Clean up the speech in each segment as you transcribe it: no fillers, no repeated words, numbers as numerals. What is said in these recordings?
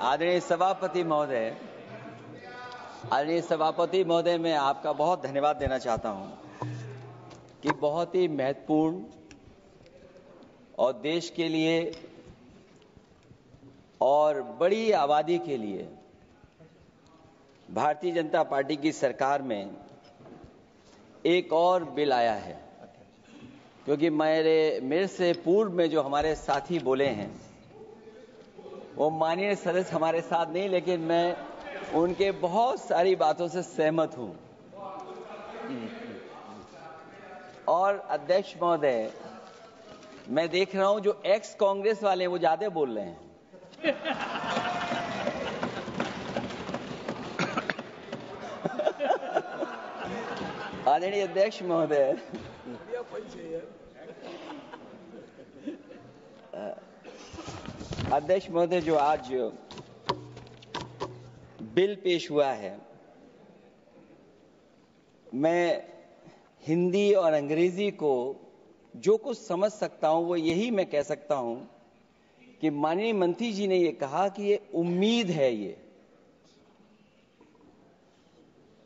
आदरणीय सभापति महोदय, मैं आपका बहुत धन्यवाद देना चाहता हूं कि बहुत ही महत्वपूर्ण और देश के लिए और बड़ी आबादी के लिए भारतीय जनता पार्टी की सरकार में एक और बिल आया है, क्योंकि मेरे से पूर्व में जो हमारे साथी बोले हैं वो माननीय सदस्य हमारे साथ नहीं, लेकिन मैं उनके बहुत सारी बातों से सहमत हूं। और अध्यक्ष महोदय, मैं देख रहा हूं जो एक्स कांग्रेस वाले हैं वो ज्यादा बोल रहे हैं। आदरणीय अध्यक्ष महोदय, जो आज बिल पेश हुआ है, मैं हिंदी और अंग्रेजी को जो कुछ समझ सकता हूं वो यही मैं कह सकता हूं कि माननीय मंत्री जी ने ये कहा कि ये उम्मीद है।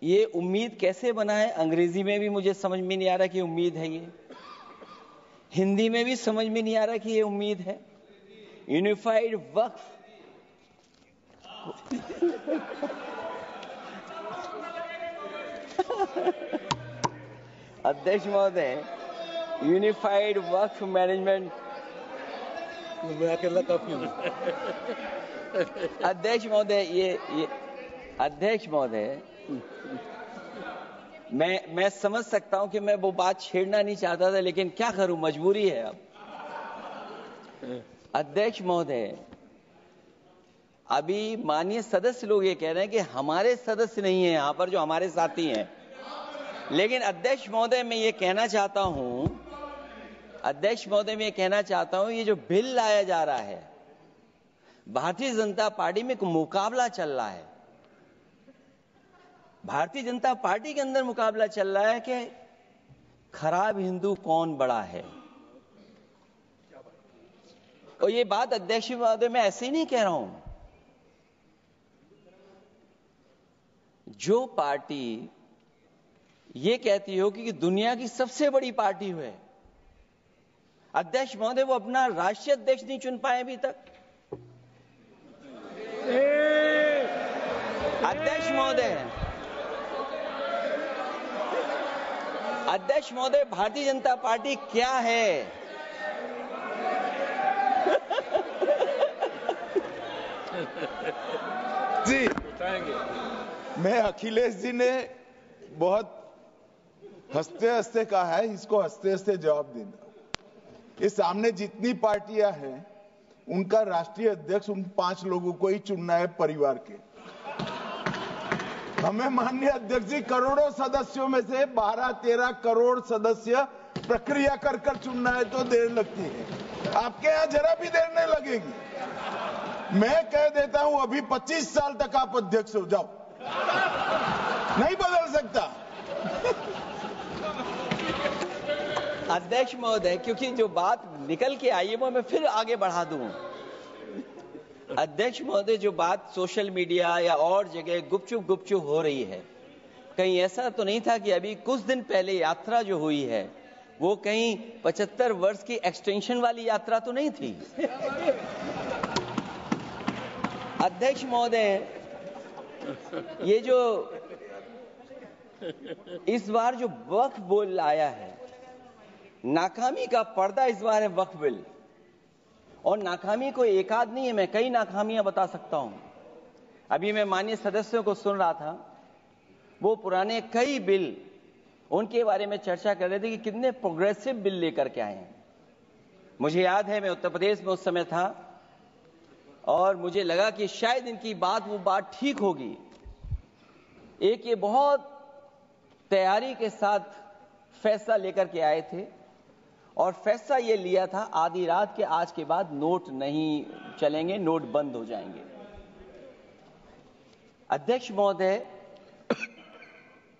ये उम्मीद कैसे बना है, अंग्रेजी में भी मुझे समझ में नहीं आ रहा कि उम्मीद है, ये हिंदी में भी समझ में नहीं आ रहा कि ये उम्मीद है। यूनिफाइड वक्फ अध्यक्ष महोदय, यूनिफाइड वक्फ मैनेजमेंट, अध्यक्ष महोदय, मैं समझ सकता हूं कि मैं वो बात छेड़ना नहीं चाहता था, लेकिन क्या करूं, मजबूरी है अब। अध्यक्ष महोदय, अभी माननीय सदस्य लोग ये कह रहे हैं कि हमारे सदस्य नहीं है यहां पर जो हमारे साथी हैं, लेकिन अध्यक्ष महोदय मैं ये कहना चाहता हूं, ये जो बिल लाया जा रहा है, भारतीय जनता पार्टी में एक मुकाबला चल रहा है। भारतीय जनता पार्टी के अंदर मुकाबला चल रहा है कि खराब हिंदू कौन बड़ा है। और ये बात अध्यक्ष महोदय मैं ऐसे ही नहीं कह रहा हूं। जो पार्टी ये कहती हो कि दुनिया की सबसे बड़ी पार्टी है, अध्यक्ष महोदय वो अपना राष्ट्रीय अध्यक्ष नहीं चुन पाए अभी तक। अध्यक्ष महोदय, भारतीय जनता पार्टी क्या है? जी, मैं अखिलेश जी ने बहुत हंसते हंसते कहा है, इसको हंसते हंसते जवाब देना। ये सामने जितनी पार्टियां हैं उनका राष्ट्रीय अध्यक्ष उन 5 लोगों को ही चुनना है परिवार के। हमें माननीय अध्यक्ष जी करोड़ों सदस्यों में से 12-13 करोड़ सदस्य प्रक्रिया कर चुनना है तो देर लगती है। आपके यहां जरा भी देर नहीं लगेगी। मैं कह देता हूं अभी 25 साल तक आप अध्यक्ष हो जाओ, नहीं बदल सकता। अध्यक्ष महोदय, क्योंकि जो बात निकल के आई है वो मैं फिर आगे बढ़ा दूं। अध्यक्ष महोदय, जो बात सोशल मीडिया या और जगह गुपचुप हो रही है, कहीं ऐसा तो नहीं था कि अभी कुछ दिन पहले यात्रा जो हुई है वो कहीं 75 वर्ष की एक्सटेंशन वाली यात्रा तो नहीं थी। अध्यक्ष महोदय, ये जो इस बार जो वक्फ बिल आया है, नाकामी का पर्दा इस बार है वक्फ बिल। और नाकामी कोई एक आध नहीं है, मैं कई नाकामियां बता सकता हूं। अभी मैं माननीय सदस्यों को सुन रहा था, वो पुराने कई बिल उनके बारे में चर्चा कर रहे थे कि कितने प्रोग्रेसिव बिल लेकर के आए हैं। मुझे याद है मैं उत्तर प्रदेश में उस समय था और मुझे लगा कि शायद इनकी वो बात ठीक होगी। एक ये बहुत तैयारी के साथ फैसला लेकर के आए थे और फैसला ये लिया था आधी रात के आज के बाद नोट नहीं चलेंगे, नोट बंद हो जाएंगे। अध्यक्ष महोदय,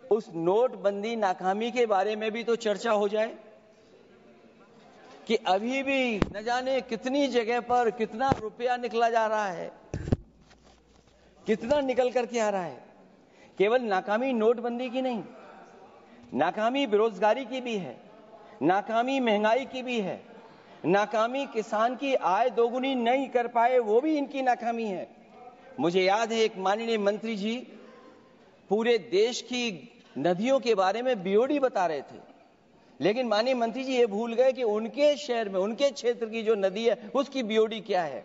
उस नोटबंदी नाकामी के बारे में भी तो चर्चा हो जाए कि अभी भी न जाने कितनी जगह पर कितना रुपया निकला जा रहा है। कितना निकल करके आ रहा है। केवल नाकामी नोटबंदी की नहीं, नाकामी बेरोजगारी की भी है, नाकामी महंगाई की भी है, नाकामी किसान की आय दोगुनी नहीं कर पाए वो भी इनकी नाकामी है। मुझे याद है एक माननीय मंत्री जी पूरे देश की नदियों के बारे में बीओडी बता रहे थे, लेकिन माननीय मंत्री जी ये भूल गए कि उनके शहर में, उनके क्षेत्र की जो नदी है उसकी बीओडी क्या है।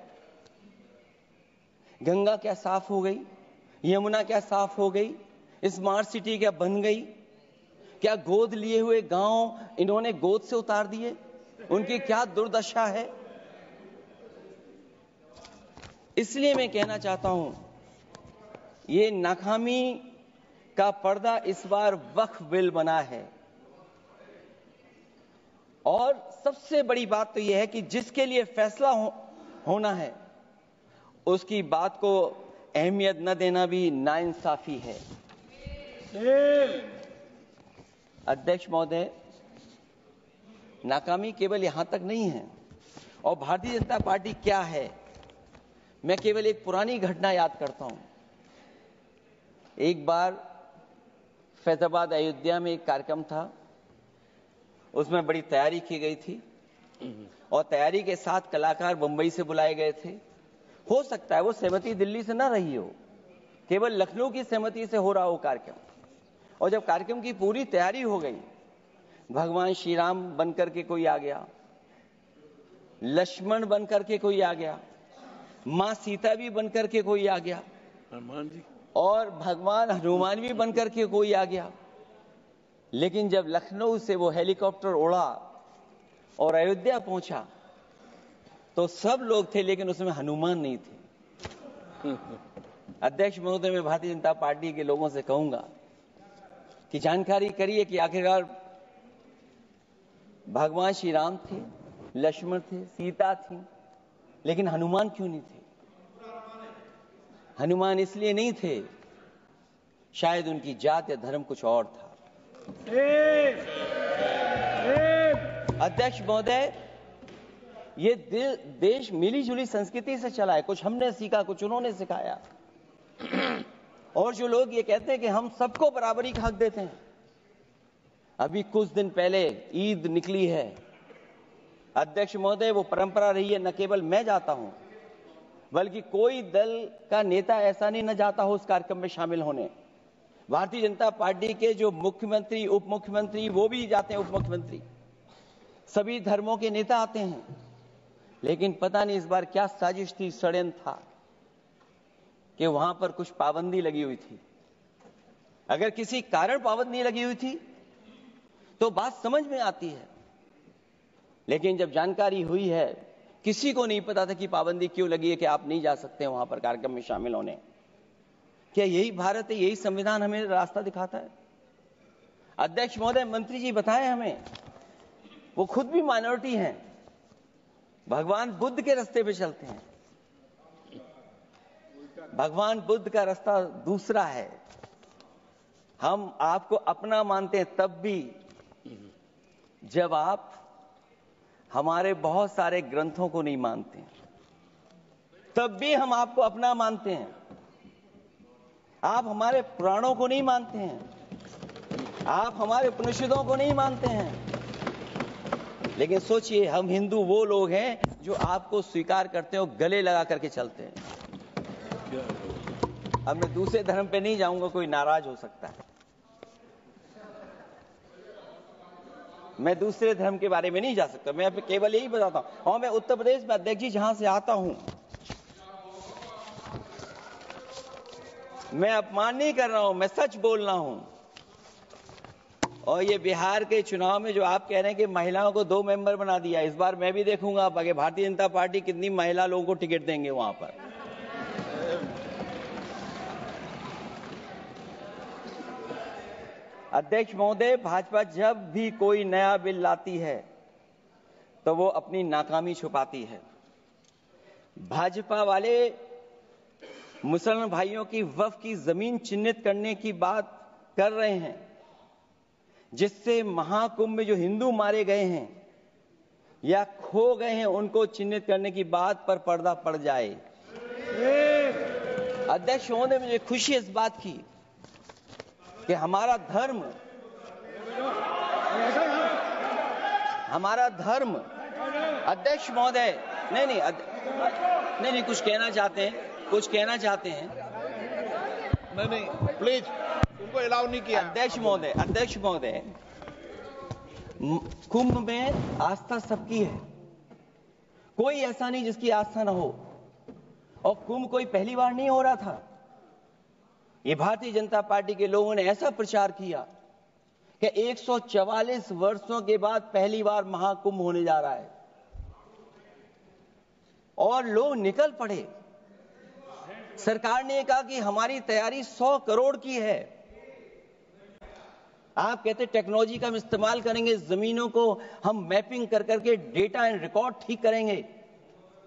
गंगा क्या साफ हो गई, यमुना क्या साफ हो गई, स्मार्ट सिटी क्या बन गई, क्या गोद लिए हुए गांव इन्होंने गोद से उतार दिए, उनकी क्या दुर्दशा है। इसलिए मैं कहना चाहता हूं, ये नाकामी का पर्दा इस बार वक्फ बिल बना है। और सबसे बड़ी बात तो यह है कि जिसके लिए फैसला होना है उसकी बात को अहमियत न देना भी नाइंसाफी है। अध्यक्ष महोदय, नाकामी केवल यहां तक नहीं है। और भारतीय जनता पार्टी क्या है, मैं केवल एक पुरानी घटना याद करता हूं। एक बार फैजाबाद अयोध्या में एक कार्यक्रम था, उसमें बड़ी तैयारी की गई थी और तैयारी के साथ कलाकार मुंबई से बुलाए गए थे। हो सकता है वो सहमति दिल्ली से ना रही हो, केवल लखनऊ की सहमति से हो रहा हो कार्यक्रम। और जब कार्यक्रम की पूरी तैयारी हो गई, भगवान श्री राम बनकर के कोई आ गया, लक्ष्मण बनकर के कोई आ गया, मां सीता भी बनकर के कोई आ गया, हनुमान जी, और भगवान हनुमान भी बनकर के कोई आ गया। लेकिन जब लखनऊ से वो हेलीकॉप्टर उड़ा और अयोध्या पहुंचा तो सब लोग थे, लेकिन उसमें हनुमान नहीं थे। अध्यक्ष महोदय, मैं भारतीय जनता पार्टी के लोगों से कहूंगा कि जानकारी करिए कि आखिरकार भगवान श्री राम थे, लक्ष्मण थे, सीता थी, लेकिन हनुमान क्यों नहीं थे? हनुमान इसलिए नहीं थे, शायद उनकी जात या धर्म कुछ और था। अध्यक्ष महोदय, ये देश मिली जुली संस्कृति से चला है। कुछ हमने सीखा, कुछ उन्होंने सिखाया। और जो लोग ये कहते हैं कि हम सबको बराबरी का हक देते हैं, अभी कुछ दिन पहले ईद निकली है। अध्यक्ष महोदय, वो परंपरा रही है, न केवल मैं जाता हूं बल्कि कोई दल का नेता ऐसा नहीं न जाता हो उस कार्यक्रम में शामिल होने। भारतीय जनता पार्टी के जो मुख्यमंत्री, उप मुख्यमंत्री, वो भी जाते हैं, उप मुख्यमंत्री, सभी धर्मों के नेता आते हैं। लेकिन पता नहीं इस बार क्या साजिश थी, षड्यंत्र था कि वहां पर कुछ पाबंदी लगी हुई थी। अगर किसी कारण पाबंदी लगी हुई थी तो बात समझ में आती है, लेकिन जब जानकारी हुई है, किसी को नहीं पता था कि पाबंदी क्यों लगी है कि आप नहीं जा सकते वहां पर कार्यक्रम में शामिल होने। क्या यही भारत है, यही संविधान हमें रास्ता दिखाता है? अध्यक्ष महोदय, मंत्री जी बताएं हमें, वो खुद भी माइनॉरिटी हैं, भगवान बुद्ध के रास्ते पे चलते हैं। भगवान बुद्ध का रास्ता दूसरा है। हम आपको अपना मानते हैं तब भी जब आप हमारे बहुत सारे ग्रंथों को नहीं मानते हैं, तब भी हम आपको अपना मानते हैं। आप हमारे पुराणों को नहीं मानते हैं, आप हमारे उपनिषदों को नहीं मानते हैं। लेकिन सोचिए, हम हिंदू वो लोग हैं जो आपको स्वीकार करते हैं और गले लगा करके चलते हैं। अब मैं दूसरे धर्म पे नहीं जाऊंगा, कोई नाराज हो सकता है। मैं दूसरे धर्म के बारे में नहीं जा सकता, मैं केवल यही बताता हूं। और मैं उत्तर प्रदेश में, अध्यक्ष जी, जहां से आता हूं, मैं अपमान नहीं कर रहा हूं, मैं सच बोल रहा हूं। और ये बिहार के चुनाव में जो आप कह रहे हैं कि महिलाओं को 2 मेंबर बना दिया, इस बार मैं भी देखूंगा आगे भारतीय जनता पार्टी कितनी महिला लोगों को टिकट देंगे वहां पर। अध्यक्ष महोदय, भाजपा जब भी कोई नया बिल लाती है तो वो अपनी नाकामी छुपाती है। भाजपा वाले मुसलमान भाइयों की वक्फ की जमीन चिन्हित करने की बात कर रहे हैं, जिससे महाकुंभ में जो हिंदू मारे गए हैं या खो गए हैं उनको चिन्हित करने की बात पर पर्दा पड़ जाए। अध्यक्ष महोदय, मुझे खुशी इस बात की कि हमारा धर्म अध्यक्ष महोदय नहीं कुछ कहना चाहते हैं नहीं प्लीज, उनको अलाउ नहीं किया। अध्यक्ष महोदय, कुंभ में आस्था सबकी है, कोई ऐसा नहीं जिसकी आस्था न हो। और कुंभ कोई पहली बार नहीं हो रहा था। ये भारतीय जनता पार्टी के लोगों ने ऐसा प्रचार किया कि 144 वर्षों के बाद पहली बार महाकुंभ होने जा रहा है और लोग निकल पड़े। सरकार ने कहा कि हमारी तैयारी 100 करोड़ की है। आप कहते टेक्नोलॉजी का हम इस्तेमाल करेंगे, जमीनों को हम मैपिंग कर करके डेटा एंड रिकॉर्ड ठीक करेंगे।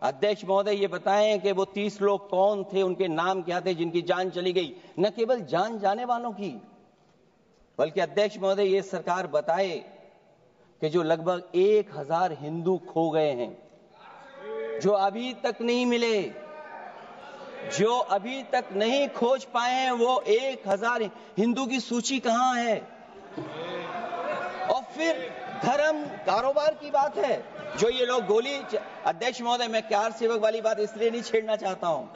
अध्यक्ष महोदय, ये बताएं कि वो 30 लोग कौन थे, उनके नाम क्या थे जिनकी जान चली गई, न केवल जान जाने वालों की, बल्कि अध्यक्ष महोदय ये सरकार बताए कि जो लगभग 1000 हिंदू खो गए हैं, जो अभी तक नहीं मिले, जो अभी तक नहीं खोज पाए हैं, वो 1000 हिंदू की सूची कहां है? और फिर धर्म कारोबार की बात है, जो ये लोग गोली। अध्यक्ष महोदय, मैं कार सेवक वाली बात इसलिए नहीं छेड़ना चाहता हूं।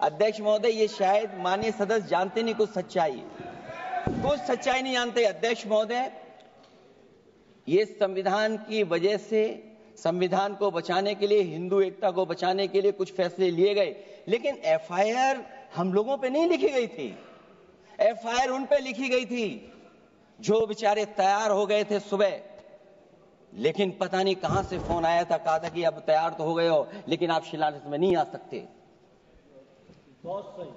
अध्यक्ष महोदय, ये शायद माननीय सदस्य जानते नहीं कुछ सच्चाई नहीं जानते। अध्यक्ष महोदय, ये संविधान की वजह से, संविधान को बचाने के लिए, हिंदू एकता को बचाने के लिए कुछ फैसले लिए गए, लेकिन एफआईआर हम लोगों पे नहीं लिखी गई थी। एफआईआर उन पे लिखी गई थी जो बेचारे तैयार हो गए थे सुबह, लेकिन पता नहीं कहां से फोन आया था, कहा था कि अब तैयार तो हो गए हो, लेकिन आप शिलान्यास में नहीं आ सकते। बहुत सही।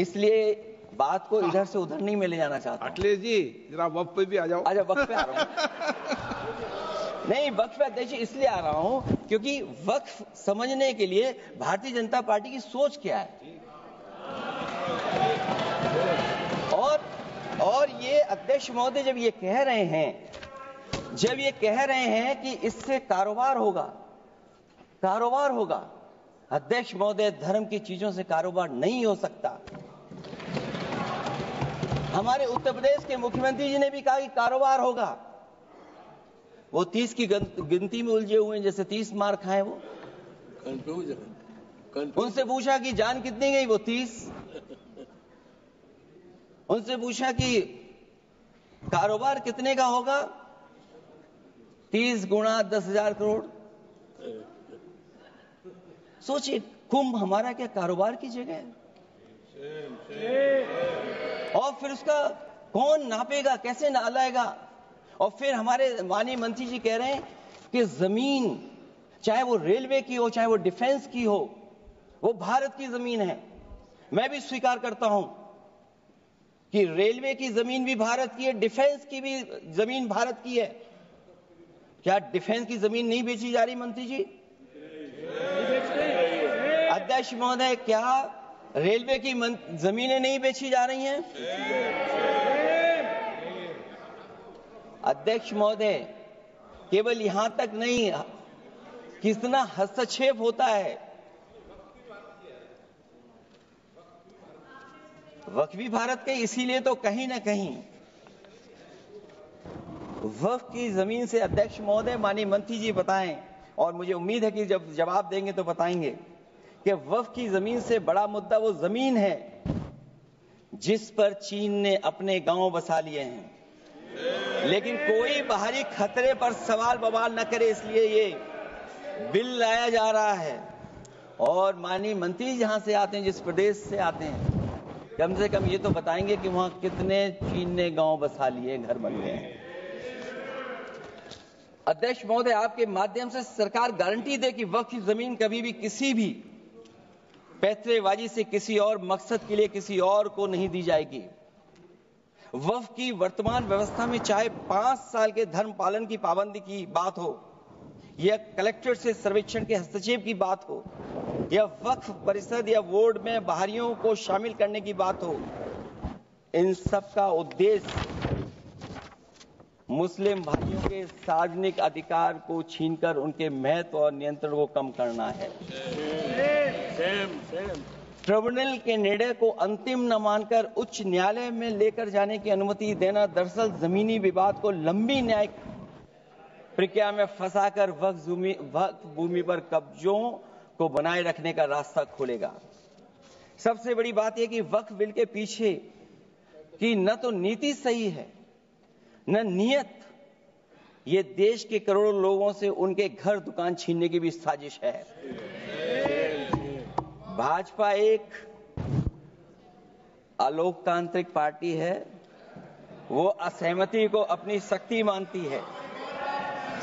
इसलिए बात को इधर से उधर नहीं में ले जाना चाहता। अखिलेश जी, जरा वक्त पे भी आ जाओ। अच्छा, वक्त पे आ रहा हूं। नहीं, वक्त पे अध्यक्ष इसलिए आ रहा हूं क्योंकि वक्त समझने के लिए भारतीय जनता पार्टी की सोच क्या है। और ये अध्यक्ष महोदय जब ये कह रहे हैं कि इससे कारोबार होगा, अध्यक्ष महोदय, धर्म की चीजों से कारोबार नहीं हो सकता। हमारे उत्तर प्रदेश के मुख्यमंत्री जी ने भी कहा कि कारोबार होगा। वो 30 की गिनती में उलझे हुए हैं, जैसे 30 मार खाए वो। उनसे पूछा कि जान कितनी गई, वो 30। उनसे पूछा कि कारोबार कितने का होगा, 30 गुणा 10,000 करोड़। सोचिए, कुंभ हमारा क्या कारोबार की जगह है? और फिर उसका कौन नापेगा, कैसे नालाएगा? और फिर हमारे माननीय मंत्री जी कह रहे हैं कि जमीन, चाहे वो रेलवे की हो, चाहे वो डिफेंस की हो, वो भारत की जमीन है। मैं भी स्वीकार करता हूं कि रेलवे की जमीन भी भारत की है, डिफेंस की भी जमीन भारत की है। क्या डिफेंस की जमीन नहीं बेची जा रही मंत्री जी? अध्यक्ष महोदय, क्या रेलवे की जमीनें नहीं बेची जा रही हैं? अध्यक्ष महोदय, केवल यहां तक नहीं, कितना हस्तक्षेप होता है। वक्फ भी भारत के, इसीलिए तो कहीं ना कहीं वक्फ की जमीन से, अध्यक्ष महोदय, माननीय मंत्री जी बताएं, और मुझे उम्मीद है कि जब जवाब देंगे तो बताएंगे कि वक्फ की जमीन से बड़ा मुद्दा वो जमीन है जिस पर चीन ने अपने गांव बसा लिए हैं, लेकिन कोई बाहरी खतरे पर सवाल बवाल न करे, इसलिए ये बिल लाया जा रहा है। और माननीय मंत्री जहां से आते हैं, जिस प्रदेश से आते हैं, कम से कम ये तो बताएंगे कि वहां कितने चीन ने गांव बसा लिए, घर बन गए हैं। अध्यक्ष महोदय, आपके माध्यम से सरकार गारंटी दे कि वक्फ की जमीन कभी भी किसी भी पैतरेबाजी से, किसी और मकसद के लिए किसी और को नहीं दी जाएगी। वक्फ की वर्तमान व्यवस्था में चाहे 5 साल के धर्म पालन की पाबंदी की बात हो, या कलेक्टर से सर्वेक्षण के हस्तक्षेप की बात हो, या वक्फ परिषद या बोर्ड में बाहरियों को शामिल करने की बात हो, इन सब का उद्देश्य मुस्लिम भाइयों के सार्वजनिक अधिकार को छीनकर उनके महत्व और नियंत्रण को कम करना है। ट्रिब्यूनल के निर्णय को अंतिम न मानकर उच्च न्यायालय में लेकर जाने की अनुमति देना दरअसल जमीनी विवाद को लंबी न्यायिक प्रक्रिया में फंसाकर वक्फ भूमि पर कब्जों को बनाए रखने का रास्ता खोलेगा। सबसे बड़ी बात यह कि वक्फ बिल के पीछे की न तो नीति सही है न नीयत, ये देश के करोड़ों लोगों से उनके घर दुकान छीनने की भी साजिश है। भाजपा एक अलोकतांत्रिक पार्टी है, वो असहमति को अपनी शक्ति मानती है।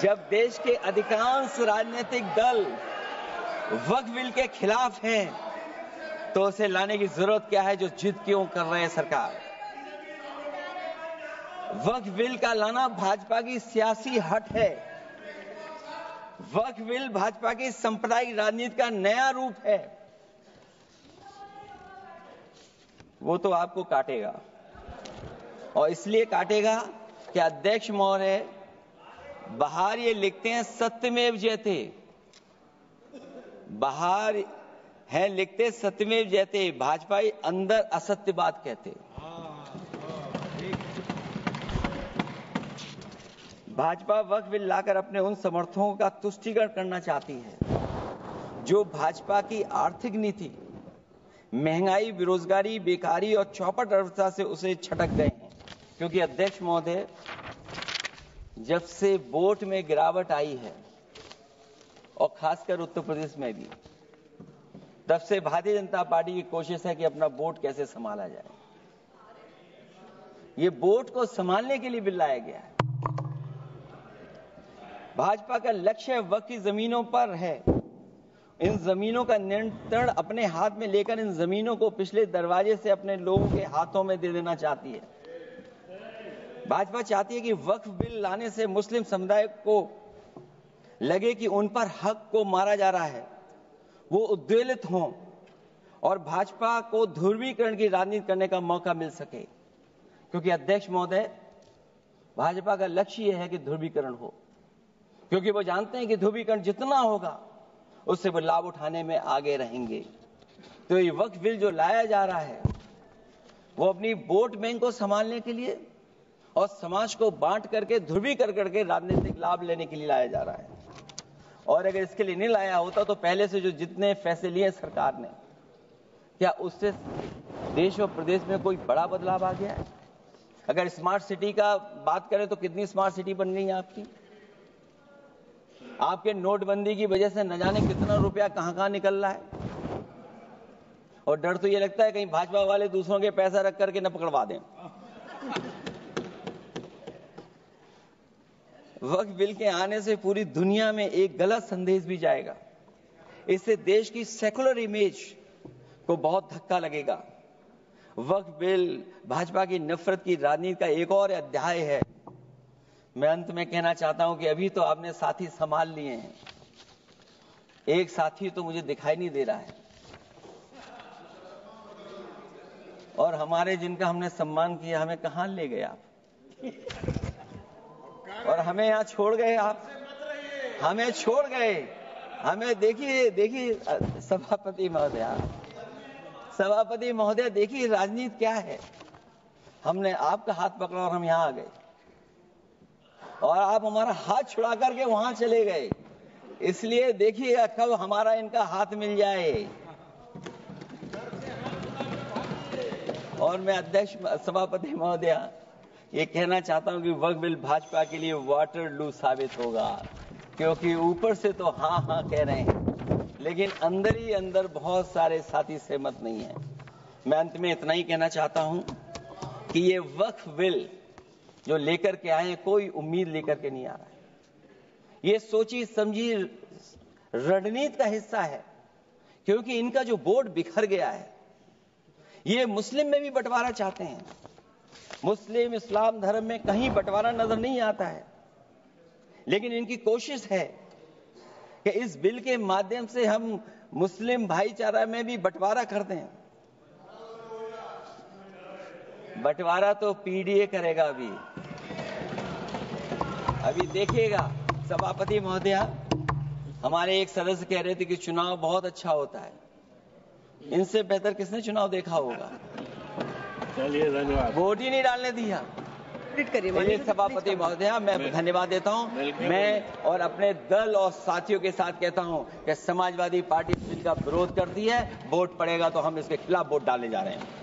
जब देश के अधिकांश राजनीतिक दल वक्फ बिल के खिलाफ हैं, तो उसे लाने की जरूरत क्या है जो जिद क्यों कर रहे हैं सरकार। वक्फ बिल का लाना भाजपा की सियासी हट है। वक्फ बिल भाजपा की सांप्रदायिक राजनीति का नया रूप है। वो तो आपको काटेगा, और इसलिए काटेगा कि अध्यक्ष महोदय बाहर ये लिखते हैं सत्यमेव जयते, बाहर है लिखते सत्यमेव जयते, भाजपाई अंदर असत्य बात कहते। भाजपा वक्फ बिल लाकर अपने उन समर्थकों का तुष्टीकरण करना चाहती है जो भाजपा की आर्थिक नीति, महंगाई, बेरोजगारी, बेकारी और चौपट अर्थव्यवस्था से उसे छटक गए हैं। क्योंकि अध्यक्ष महोदय, जब से वोट में गिरावट आई है और खासकर उत्तर प्रदेश में भी, तब से भारतीय जनता पार्टी की कोशिश है कि अपना वोट कैसे संभाला जाए। ये वोट को संभालने के लिए बिल लाया गया है। भाजपा का लक्ष्य वक्फ की जमीनों पर है। इन जमीनों का नियंत्रण अपने हाथ में लेकर इन जमीनों को पिछले दरवाजे से अपने लोगों के हाथों में दे देना चाहती है। भाजपा चाहती है कि वक्फ बिल लाने से मुस्लिम समुदाय को लगे कि उन पर हक को मारा जा रहा है, वो उद्वेलित हों और भाजपा को ध्रुवीकरण की राजनीति करने का मौका मिल सके। क्योंकि अध्यक्ष महोदय, भाजपा का लक्ष्य यह है कि ध्रुवीकरण हो, क्योंकि वो जानते हैं कि ध्रुवीकरण जितना होगा उससे वो लाभ उठाने में आगे रहेंगे। तो ये वक्फ बिल जो लाया जा रहा है, वो अपनी वोट बैंक को संभालने के लिए और समाज को बांट करके ध्रुवीकरण करके राजनीतिक लाभ लेने के लिए लाया जा रहा है। और अगर इसके लिए नहीं लाया होता तो पहले से जो जितने फैसले लिए सरकार ने, क्या उससे देश और प्रदेश में कोई बड़ा बदलाव आ गया है? अगर स्मार्ट सिटी का बात करें तो कितनी स्मार्ट सिटी बन गई है आपकी? आपके नोटबंदी की वजह से न जाने कितना रुपया कहां निकल रहा है। और डर तो ये लगता है कहीं भाजपा वाले दूसरों के पैसा रख करके न पकड़वा दें। वक्फ बिल के आने से पूरी दुनिया में एक गलत संदेश भी जाएगा। इससे देश की सेकुलर इमेज को बहुत धक्का लगेगा। वक्फ बिल भाजपा की नफरत की राजनीति का एक और अध्याय है। मैं अंत में कहना चाहता हूं कि अभी तो आपने साथी संभाल लिए हैं, एक साथी तो मुझे दिखाई नहीं दे रहा है, और हमारे जिनका हमने सम्मान किया हमें कहां ले गए आप, और हमें यहां छोड़ गए आप, हमें छोड़ गए। हमें देखिए सभापति महोदय देखिए राजनीति क्या है। हमने आपका हाथ पकड़ा और हम यहां आ गए, और आप हमारा हाथ छुड़ा करके वहां चले गए। इसलिए देखिए कब हमारा इनका हाथ मिल जाए। और मैं अध्यक्ष सभापति महोदय ये कहना चाहता हूं कि वक्फ बिल भाजपा के लिए वाटरलू साबित होगा, क्योंकि ऊपर से तो हाँ हाँ कह रहे हैं, लेकिन अंदर ही अंदर बहुत सारे साथी सहमत नहीं है। मैं अंत में इतना ही कहना चाहता हूं कि ये वक्फ बिल जो लेकर के आए, कोई उम्मीद लेकर के नहीं आ रहा है। ये सोची समझी रणनीति का हिस्सा है, क्योंकि इनका जो वोट बिखर गया है, ये मुस्लिम में भी बंटवारा चाहते हैं। मुस्लिम इस्लाम धर्म में कहीं बंटवारा नजर नहीं आता है, लेकिन इनकी कोशिश है कि इस बिल के माध्यम से हम मुस्लिम भाईचारा में भी बंटवारा कर दें। बंटवारा तो पीडीए करेगा। अभी देखिएगा सभापति महोदया, हमारे एक सदस्य कह रहे थे कि चुनाव बहुत अच्छा होता है, इनसे बेहतर किसने चुनाव देखा होगा? चलिए धन्यवाद। वोट ही नहीं डालने दिया। चलिए सभापति महोदय, मैं धन्यवाद देता हूं। मैं और अपने दल और साथियों के साथ कहता हूं कि समाजवादी पार्टी बिल का विरोध करती है, वोट पड़ेगा तो हम इसके खिलाफ वोट डालने जा रहे हैं।